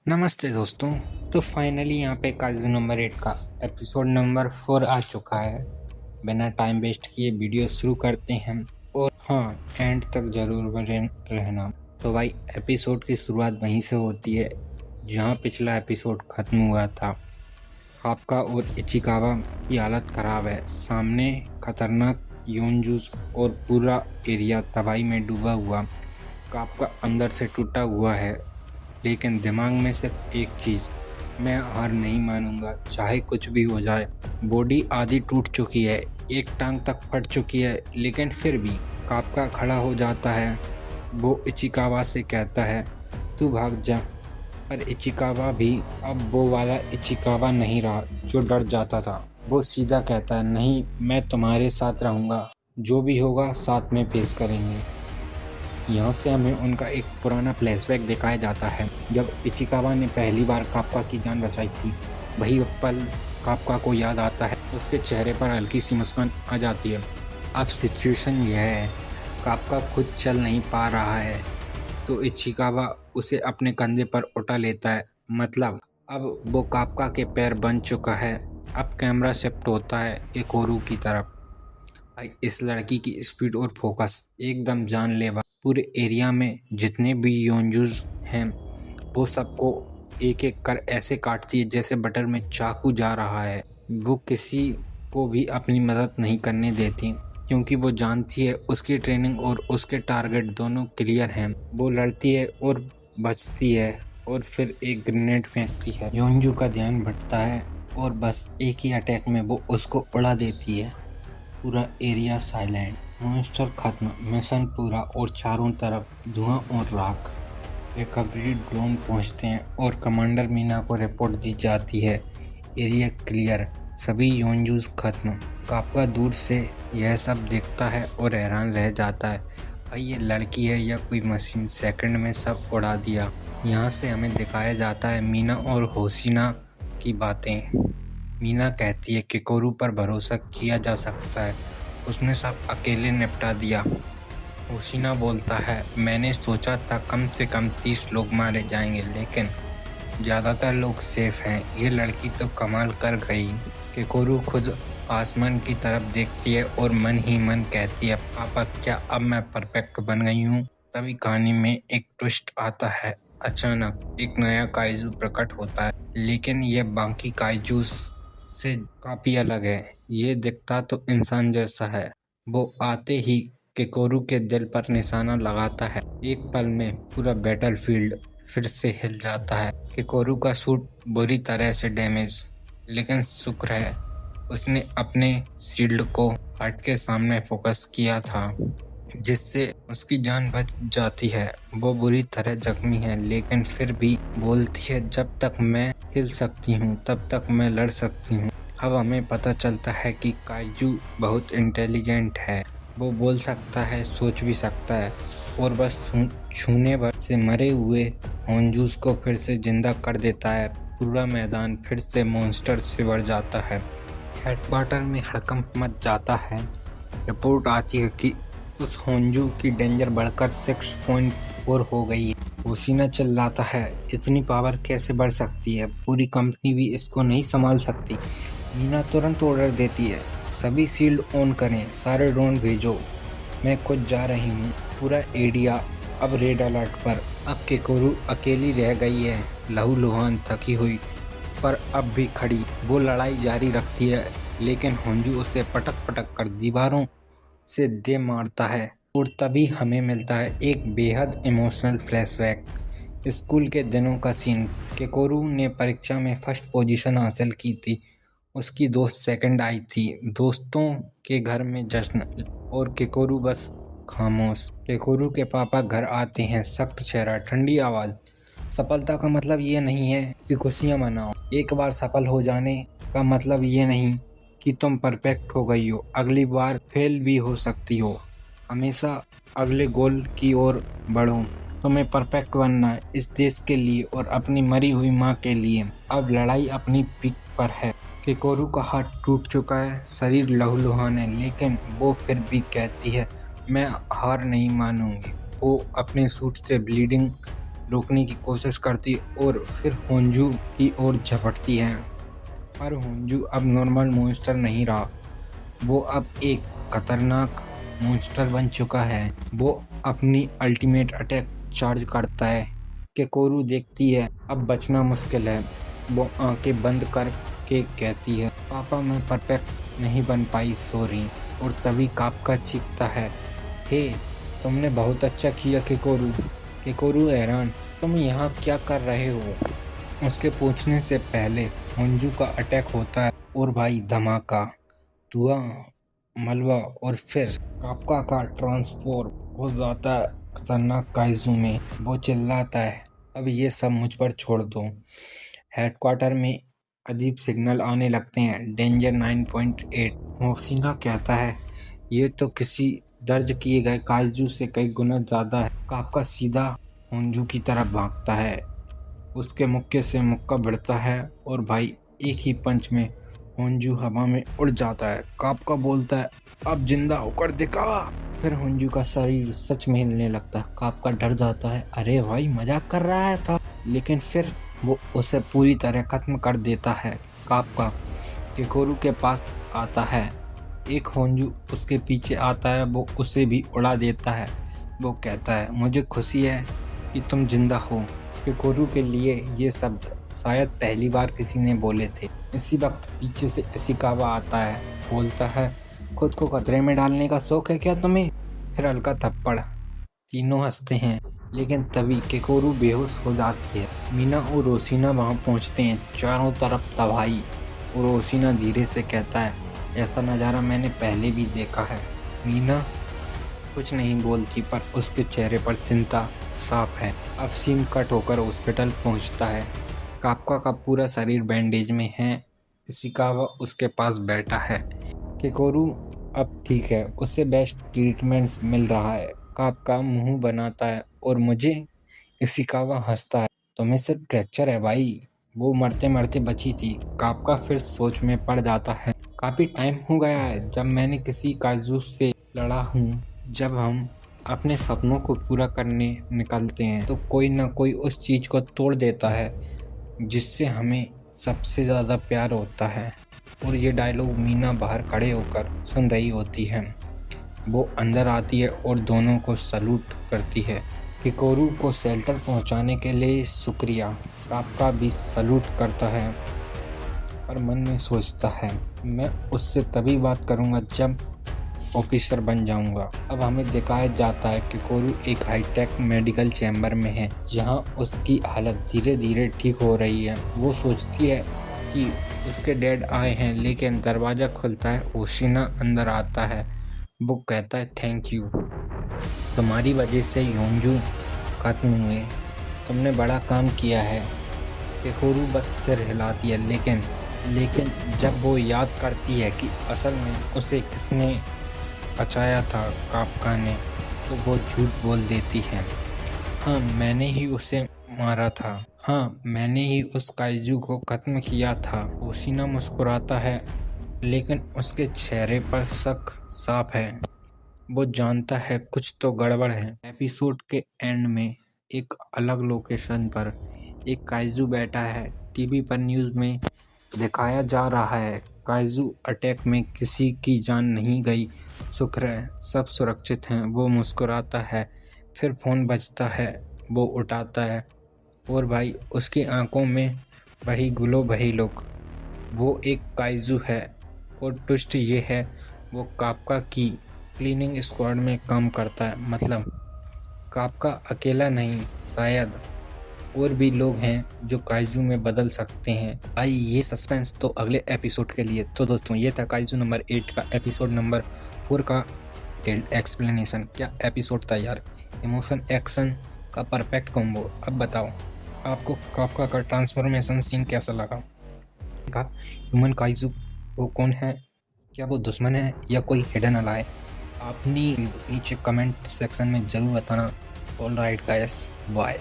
नमस्ते दोस्तों। तो फाइनली यहाँ पे काजू नंबर 8 का एपिसोड नंबर 4 आ चुका है। बिना टाइम वेस्ट किए वीडियो शुरू करते हैं और हाँ, एंड तक जरूर बने रहना। तो भाई एपिसोड की शुरुआत वहीं से होती है जहाँ पिछला एपिसोड खत्म हुआ था। कापका और इचिकावा की हालत खराब है। सामने खतरनाक योंजूस और पूरा एरिया तबाही में डूबा हुआ। कापका अंदर से टूटा हुआ है, लेकिन दिमाग में सिर्फ एक चीज़, मैं हार नहीं मानूंगा चाहे कुछ भी हो जाए। बॉडी आधी टूट चुकी है, एक टांग तक फट चुकी है, लेकिन फिर भी कापका खड़ा हो जाता है। वो इचिकावा से कहता है तू भाग जा, पर इचिकावा भी अब वो वाला इचिकावा नहीं रहा जो डर जाता था। वो सीधा कहता है नहीं, मैं तुम्हारे साथ रहूँगा, जो भी होगा साथ में फेस करेंगे। यहाँ से हमें उनका एक पुराना फ्लैशबैक दिखाया जाता है जब इचिकावा ने पहली बार कापका की जान बचाई थी। वही पल कापका को याद आता है, उसके चेहरे पर हल्की सी मुस्कान आ जाती है। अब सिचुएशन यह है, कापका खुद चल नहीं पा रहा है तो इचिकावा उसे अपने कंधे पर उठा लेता है। मतलब अब वो कापका के पैर बन चुका है। अब कैमरा शिफ्ट होता है केकोरू की तरफ। इस लड़की की स्पीड और फोकस एकदम जानलेवा। पूरे एरिया में जितने भी योंजूस हैं वो सबको एक एक कर ऐसे काटती है जैसे बटर में चाकू जा रहा है। वो किसी को भी अपनी मदद नहीं करने देती क्योंकि वो जानती है उसकी ट्रेनिंग और उसके टारगेट दोनों क्लियर हैं। वो लड़ती है और बचती है और फिर एक ग्रेनेड फेंकती है। योंजू का ध्यान भटकता है और बस एक ही अटैक में वो उसको उड़ा देती है। पूरा एरिया साइलेंट, मॉन्स्टर खत्म, मिशन पूरा और चारों तरफ धुआं और राख। रिकवरी ड्रोन पहुंचते हैं और कमांडर मीना को रिपोर्ट दी जाती है, एरिया क्लियर, सभी योंजूस खत्म। कापका दूर से यह सब देखता है और हैरान रह जाता है, भाई ये लड़की है या कोई मशीन, सेकंड में सब उड़ा दिया। यहाँ से हमें दिखाया जाता है मीना और होशिना की बातें। मीना कहती है कि कोरू पर भरोसा किया जा सकता है, उसने सब अकेले निपटा दिया। होशिना बोलता है मैंने सोचा था कम से कम 30 लोग मारे जाएंगे, लेकिन ज़्यादातर लोग सेफ हैं। ये लड़की तो कमाल कर गई। कि कोरू खुद आसमान की तरफ देखती है और मन ही मन कहती है पापा क्या अब मैं परफेक्ट बन गई हूँ। तभी कहानी में एक ट्विस्ट आता है। अचानक एक नया काइजू प्रकट होता है, लेकिन यह बाकी काइजूस से काफी अलग है। ये दिखता तो इंसान जैसा है। वो आते ही केकोरू के दिल पर निशाना लगाता है। एक पल में पूरा बैटलफील्ड फिर से हिल जाता है। केकोरू का सूट बुरी तरह से डैमेज, लेकिन शुक्र है उसने अपने शील्ड को हट के सामने फोकस किया था, जिससे उसकी जान बच जाती है। वो बुरी तरह जख्मी है, लेकिन फिर भी बोलती है जब तक मैं हिल सकती हूँ तब तक मैं लड़ सकती हूँ। अब हमें पता चलता है कि काइजू बहुत इंटेलिजेंट है। वो बोल सकता है, सोच भी सकता है और बस छूने भर से मरे हुए होंजूस को फिर से जिंदा कर देता है। पूरा मैदान फिर से मॉन्स्टर से भर जाता है। हेडक्वार्टर में हड़कंप मच जाता है। रिपोर्ट आती है कि उस होंजू की डेंजर बढ़कर 6.4 हो गई है। होशिना चिल्लाता है इतनी पावर कैसे बढ़ सकती है, पूरी कंपनी भी इसको नहीं संभाल सकती। मीना तुरंत ऑर्डर देती है सभी शील्ड ऑन करें, सारे ड्रोन भेजो, मैं खुद जा रही हूँ। पूरा एरिया अब रेड अलर्ट पर। अब केकोरू अकेली रह गई है, लहूलुहान थकी हुई, पर अब भी खड़ी। वो लड़ाई जारी रखती है, लेकिन होंजू उसे पटक पटक कर दीवारों से दे मारता है। और तभी हमें मिलता है एक बेहद इमोशनल फ्लैशबैक। स्कूल के दिनों का सीन। केकोरू ने परीक्षा में फर्स्ट पोजीशन हासिल की थी, उसकी दोस्त सेकंड आई थी। दोस्तों के घर में जश्न और केकोरू बस खामोश। केकोरू के पापा घर आते हैं, सख्त चेहरा, ठंडी आवाज़। सफलता का मतलब ये नहीं है कि खुशियाँ मनाओ, एक बार सफल हो जाने का मतलब ये नहीं कि तुम परफेक्ट हो गई हो, अगली बार फेल भी हो सकती हो। हमेशा अगले गोल की ओर बढ़ो। तुम्हें परफेक्ट बनना है, इस देश के लिए और अपनी मरी हुई माँ के लिए। अब लड़ाई अपनी पीक पर है। केकोरू का हाथ टूट चुका है, शरीर लहूलुहान है, लेकिन वो फिर भी कहती है मैं हार नहीं मानूंगी। वो अपने सूट से ब्लीडिंग रोकने की कोशिश करती और फिर होंजू की ओर झपटती है। पर होंजू अब नॉर्मल मॉन्स्टर नहीं रहा, वो अब एक खतरनाक मॉन्स्टर बन चुका है। वो अपनी अल्टीमेट अटैक चार्ज करता है। केकोरू देखती है अब बचना मुश्किल है। वो आंखें बंद करके कहती है, पापा मैं परफेक्ट नहीं बन पाई, सॉरी। और तभी कापका चीखता है, हे तुमने बहुत अच्छा किया केकोरू। केकोरू हैरान, तुम यहाँ क्या कर रहे हो? उसके पूछने से पहले होंजू का अटैक होता है और भाई धमाका, धुआं, मलबा और फिर कापका का ट्रांसफॉर्म हो जाता है खतरनाक काइजू में। वो चिल्लाता है, अब ये सब मुझ पर छोड़ दो। हेडक्वार्टर में अजीब सिग्नल आने लगते हैं, डेंजर 9.8। मोहसिना कहता है, ये तो किसी दर्ज किए गए काइजू से कई गुना ज़्यादा है। कापका सीधा होंजू की तरफ भागता है, उसके मुक्के से मुक्का भिड़ता है और भाई एक ही पंच में होंजू हवा में उड़ जाता है। कापका बोलता है, अब जिंदा होकर दिखा। फिर होंजू का शरीर सच में हिलने लगता है। कापका डर जाता है, अरे भाई मजाक कर रहा था, लेकिन फिर वो उसे पूरी तरह खत्म कर देता है। कापका केकोरू के पास आता है, एक होंजू उसके पीछे आता है, वो उसे भी उड़ा देता है। वो कहता है, मुझे खुशी है कि तुम जिंदा हो। केकोरू के लिए ये शब्द शायद पहली बार किसी ने बोले थे। इसी वक्त पीछे से इशिकावा आता है, बोलता है, खुद को खतरे में डालने का शौक है क्या तुम्हें? फिर हल्का थप्पड़। तीनों हंसते हैं, लेकिन तभी केकोरू बेहोश हो जाती है। मीना और रोशिना वहां पहुंचते हैं, चारों तरफ तबाही। और रोशिना धीरे से कहता है, ऐसा नज़ारा मैंने पहले भी देखा है। मीना कुछ नहीं बोलती, पर उसके चेहरे पर चिंता साफ है। अब सीन कट होकर हॉस्पिटल पहुंचता है। कापका का पूरा शरीर बैंडेज में है। इशिकावा उसके पास बैठा है। केकोरू अब ठीक है, उसे बेस्ट ट्रीटमेंट मिल रहा है। कापका मुंह बनाता है और मुझे इशिकावा हंसता है, तुम्हें सिर्फ फ्रैक्चर है भाई, वो मरते मरते बची थी। कापका फिर सोच में पड़ जाता है, काफी टाइम हो गया है जब मैंने किसी काइजू से लड़ा हूँ। जब हम अपने सपनों को पूरा करने निकलते हैं तो कोई ना कोई उस चीज को तोड़ देता है जिससे हमें सबसे ज्यादा प्यार होता है। और ये डायलॉग मीना बाहर खड़े होकर सुन रही होती है। वो अंदर आती है और दोनों को सलूट करती है। केकोरू को शेल्टर पहुंचाने के लिए शुक्रिया। कापका भी सलूट करता है, पर मन में सोचता है, मैं उससे तभी बात करूंगा जब ऑफिसर बन जाऊंगा। अब हमें दिखाया जाता है कि केकोरू एक हाईटेक मेडिकल चैम्बर में है, जहां उसकी हालत धीरे धीरे ठीक हो रही है। वो सोचती है कि उसके डैड आए हैं, लेकिन दरवाज़ा खुलता है, ओशिना अंदर आता है। वो कहता है, थैंक यू, तुम्हारी वजह से योंजू खत्म हुए, तुमने बड़ा काम किया है। केकोरू बस सिर हिलाती है, लेकिन जब वो याद करती है कि असल में उसे किसने बचाया था, कापका ने, तो वो झूठ बोल देती है। हाँ मैंने ही उसे मारा था, हाँ मैंने ही उस काइजू को खत्म किया था। ओशिना मुस्कुराता है, लेकिन उसके चेहरे पर शक साफ है। वो जानता है कुछ तो गड़बड़ है। एपिसोड के एंड में एक अलग लोकेशन पर एक काइजू बैठा है। टीवी पर न्यूज़ में दिखाया जा रहा है, काइजू अटैक में किसी की जान नहीं गई, शुक्र है सब सुरक्षित हैं। वो मुस्कुराता है, फिर फ़ोन बजता है, वो उठाता है और भाई उसकी आंखों में वही गुलो वही लुक। वो एक काइजू है और ट्विस्ट ये है, वो कापका की क्लीनिंग स्क्वाड में काम करता है। मतलब कापका अकेला नहीं, शायद और भी लोग हैं जो काइजू में बदल सकते हैं। आई ये सस्पेंस तो अगले एपिसोड के लिए। तो दोस्तों ये था काइजू नंबर 8 का एपिसोड नंबर 4 का डिटेल्ड एक्सप्लेनेशन। क्या एपिसोड था यार, इमोशन एक्शन का परफेक्ट कॉम्बो। अब बताओ आपको कापका का ट्रांसफॉर्मेशन सीन कैसा लगा? ह्यूमन काइजू वो कौन है, क्या वो दुश्मन है या कोई हिडन अलाय? आपने नीचे कमेंट सेक्शन में ज़रूर बताना। All right guys, bye.